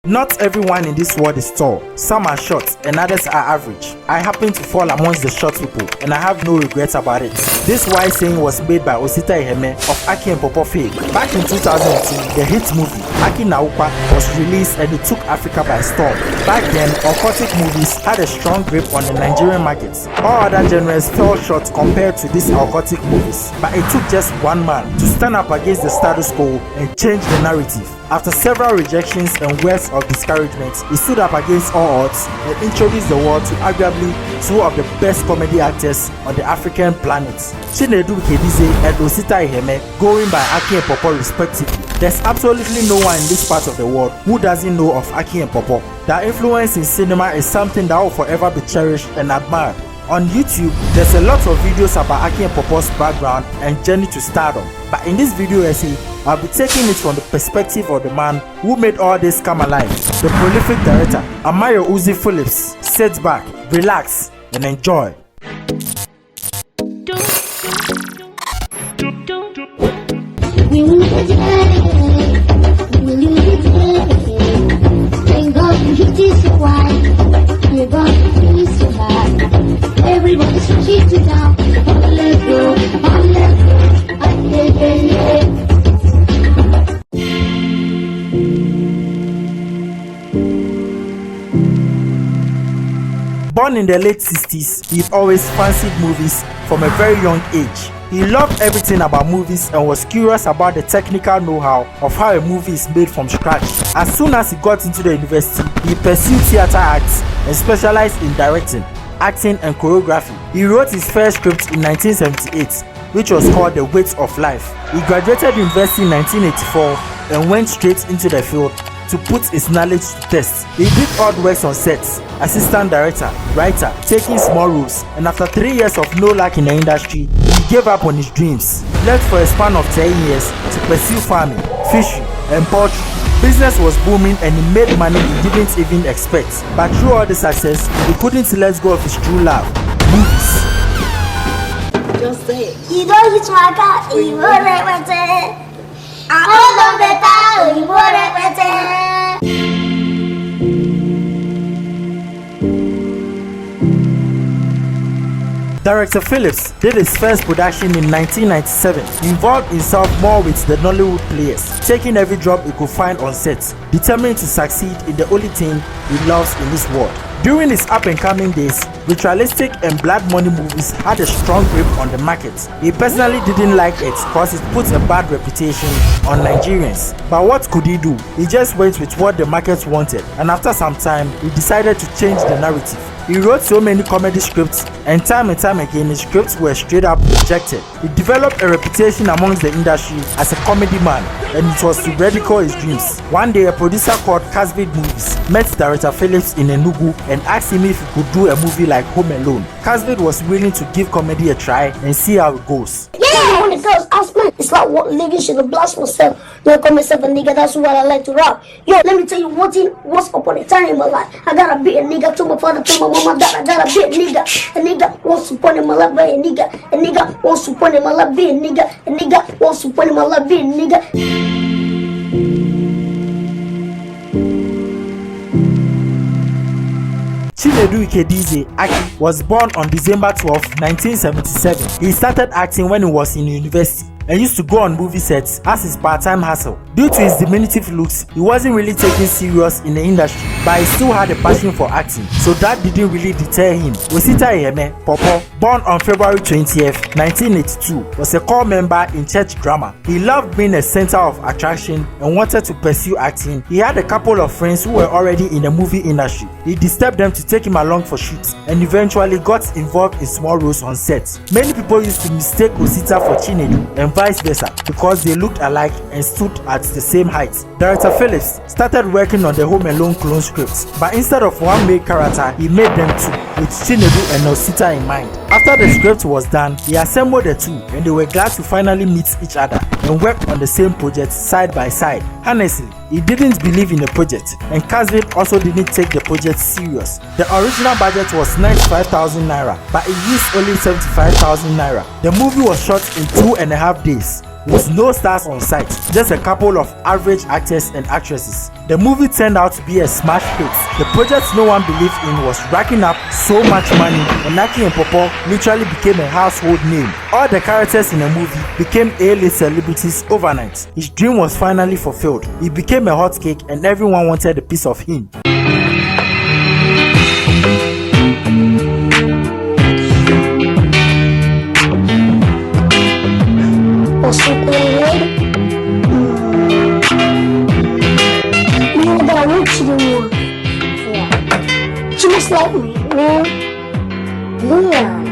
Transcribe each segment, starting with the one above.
Not everyone in this world is tall. Some are short and others are average. I happen to fall amongst the short people and I have no regrets about it. This wise saying was made by Osita Iheme of Aki and Pawpaw fame. Back in 2002, the hit movie Aki and Pawpaw was released and it took Africa by storm. Back then, occultic movies had a strong grip on the Nigerian markets. All other genres fell short compared to these occultic movies, but it took just one man to stand up against the status quo and change the narrative. After several rejections and words of discouragement, he stood up against all odds and introduced the world to arguably two of the best comedy actors on the African planet, Chinedu Kedize and Osita Iheme, going by Aki and Pawpaw respectively. There's absolutely no one in this part of the world who doesn't know of Aki and Pawpaw. Their influence in cinema is something that will forever be cherished and admired. On YouTube, there's a lot of videos about Aki and Pawpaw's background and journey to stardom. But in this video essay, I'll be taking it from the perspective of the man who made all this come alive. The prolific director, Amayo Uzi Phillips. Sit back, relax, and enjoy. Everybody's switching to down. Let's go, let's go. Born in the late 60s, he always fancied movies from a very young age. He loved everything about movies and was curious about the technical know-how of how a movie is made from scratch. As soon as he got into the university, he pursued theater arts and specialized in directing, acting and choreography. He wrote his first script in 1978, which was called The Weight of Life. He graduated university in 1984 and went straight into the field to put his knowledge to test. He did odd works on sets, assistant director, writer, taking small roles, and after 3 years of no luck in the industry, he gave up on his dreams. Left for a span of 10 years to pursue farming, fishing, and poultry. Business was booming and he made money he didn't even expect. But through all the success, he couldn't let go of his true love, movies. Just say it. You don't hit my car, you won't regret it. I hold on better, you won't regret it. Director Phillips did his first production in 1997. He involved himself more with the Nollywood players, taking every job he could find on set, determined to succeed in the only thing he loves in this world. During his up-and-coming days, ritualistic and blood money movies had a strong grip on the market. He personally didn't like it because it put a bad reputation on Nigerians. But what could he do? He just went with what the market wanted, and after some time, he decided to change the narrative. He wrote so many comedy scripts, and time again his scripts were straight up rejected. He developed a reputation amongst the industry as a comedy man, and it was to ridicule his dreams. One day, a producer called Casvid Movies met Director Phillips in Enugu and asked him if he could do a movie like Home Alone. Casvid was willing to give comedy a try and see how it goes. Yeah, when the girls ask me, it's like what nigga should have blast myself. You know, call myself a nigga, that's what I like to rap. Yo, let me tell you one thing, once upon a time in my life, I got a bit nigga to my father, to my mama, that I got a bit nigga. A nigga wants to put in my life, be a nigga. A nigga wants to put in my life, be a nigga. A nigga wants to put in my life, be a nigga. Chinedu Kedize Aki was born on December 12, 1977. He started acting when he was in university and used to go on movie sets as his part-time hustle. Due to his diminutive looks, he wasn't really taken serious in the industry, but he still had a passion for acting, so that didn't really deter him. Osita Iheme Pawpaw, born on February 20th, 1982, was a core member in church drama. He loved being a center of attraction and wanted to pursue acting. He had a couple of friends who were already in the movie industry. He disturbed them to take him along for shoots and eventually got involved in small roles on sets. Many people used to mistake Osita for Chinedu and vice versa because they looked alike and stood at the same height. Director Phillips started working on the Home Alone clone scripts, but instead of one main character, he made them two, with Chinedu and Osita in mind. After the script was done, he assembled the two and they were glad to finally meet each other and work on the same project side by side. Honestly, he didn't believe in the project, and Casvid also didn't take the project serious. The original budget was 95,000 naira, but he used only 75,000 naira. The movie was shot in 2.5 days, with no stars on site, just a couple of average actors and actresses. The movie turned out to be a smash hit. The project no one believed in was racking up so much money, and Aki and Pawpaw literally became a household name. All the characters in the movie became A-list celebrities overnight. His dream was finally fulfilled. He became a hot cake and everyone wanted a piece of him. She must like me, man. Yeah.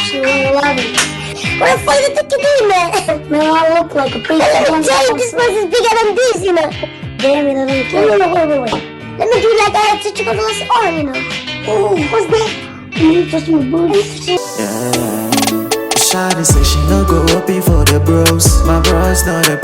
She won't love me. What the fuck did you do, man? Man, I look like a priest. Let me tell you, this place is bigger than this, you know. Damn it, I don't care. Wait. Let me do like I had such a glass on, you know. Oh, what's that? You touch my booty. Yeah. Shawty say she no go up for the bros. My bros not a